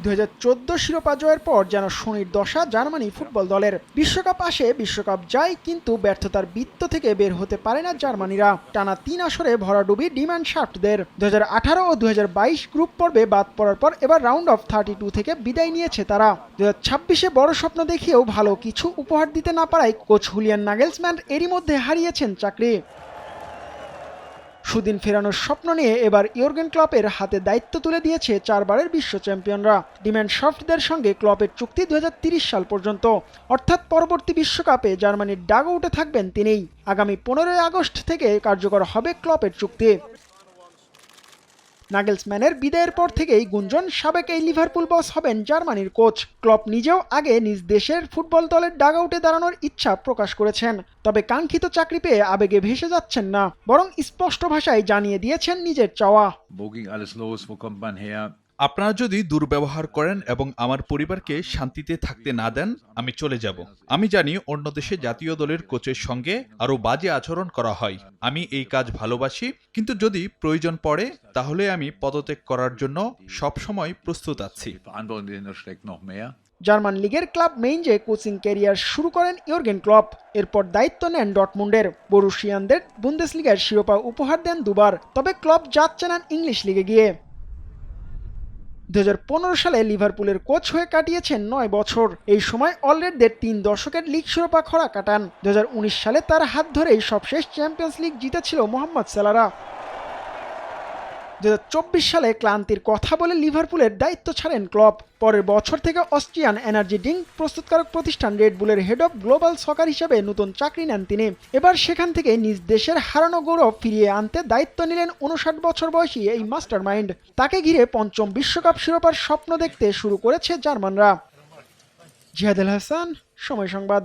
2014 শিরোপা জয়ের পর যেন শনির দশা জার্মানি ফুটবল দলের। বিশ্বকাপ আসে, বিশ্বকাপ যায়, কিন্তু ব্যর্থতার বৃত্ত থেকে বের হতে পারে না জার্মানিরা। টানা 3 আসরে ভরাডুবি ডিমান্ড শাফটদের। 2018 ও 2022 গ্রুপ পর্বে বাদ পড়ার পর এবার রাউন্ড অফ 32 থেকে বিদায় নিয়েছে তারা। 2026-এ বড় স্বপ্ন দেখিয়েও ভালো কিছু উপহার দিতে না পারায় কোচ হুলিয়ান নাগেলসম্যান এরই মধ্যে হারিয়েছেন চাকরি। সুদিন ফেরানোর স্বপ্ন নিয়ে এবার ইয়র্গেন ক্লপের হাতে দায়িত্ব তুলে দিয়েছে 4 বারের বিশ্ব চ্যাম্পিয়নরা। ডিমান্ড শাফটদের সঙ্গে ক্লপের চুক্তি 2030 সাল পর্যন্ত, অর্থাৎ পরবর্তী বিশ্বকাপে জার্মানির ডাগআউটে থাকবেন তিনিই। আগামী 15 আগস্ট থেকে কার্যকর হবে ক্লপের চুক্তি। নাগেলসম্যানের বিদায়ের পর থেকেই গুঞ্জন সাবেক এই লিভারপুল বস হবেন জার্মানির কোচ। ক্লপ নিজেও আগে নিজ দেশের ফুটবল দলের ডাগআউটে দাঁড়ানোর ইচ্ছা প্রকাশ করেছেন, তবে কাঙ্ক্ষিত চাকরি পেয়ে আবেগে ভেসে যাচ্ছেন না, বরং স্পষ্ট ভাষায় জানিয়ে দিয়েছেন নিজের চাওয়া। আপনারা যদি দুর্ব্যবহার করেন এবং আমার পরিবারকে শান্তিতে থাকতে না দেন, আমি চলে যাব। আমি জানি অন্য দেশে জাতীয় দলের কোচের সঙ্গে আরো বাজে আচরণ করা হয়। আমি এই কাজ ভালোবাসি, কিন্তু যদি প্রয়োজন পড়ে তাহলে আমি পদত্যাগ করার জন্য সব সময় প্রস্তুত আছি। জার্মান লিগের ক্লাব মেইনজে কোচিং ক্যারিয়ার শুরু করেন ইয়র্গেন ক্লপ। এরপর দায়িত্ব নেন ডর্টমুন্ডের। বরুশিয়ানদের বুন্দেসলিগার শিরোপা উপহার দেন দুবার, তবে ক্লপ যাচ্ছে না ইংলিশ লিগে গিয়ে। 2015 সালে লিভারপুলের কোচ হয়ে কাটিয়েছেন 9 বছর। এই সময় অলরেডদের 3 দশকের লিগ শিরোপা খরা কাটান। 2019 সালে তার হাত ধরেই সবশেষ চ্যাম্পিয়ন্স লিগ জিতেছিল মোহাম্মদ সালাহরা। 2024 সালে ক্লান্তির কথা বলে লিভারপুলের দায়িত্ব ছাড়েন ক্লপ। পরের বছর থেকে অস্ট্রিয়ান এনার্জি ড্রিঙ্ক প্রস্তুতকারক প্রতিষ্ঠান রেড বুলের হেড অব গ্লোবাল সকার হিসেবে নতুন চাকরি নেন তিনি। এবার সেখান থেকে নিজ দেশের হারানো গৌরব ফিরিয়ে আনতে দায়িত্ব নিলেন 59 বছর বয়সী এই মাস্টারমাইন্ড। তাকে ঘিরে পঞ্চম বিশ্বকাপ শিরোপার স্বপ্ন দেখতে শুরু করেছে জার্মানরা। জিহাদ আল হাসান, সময় সংবাদ।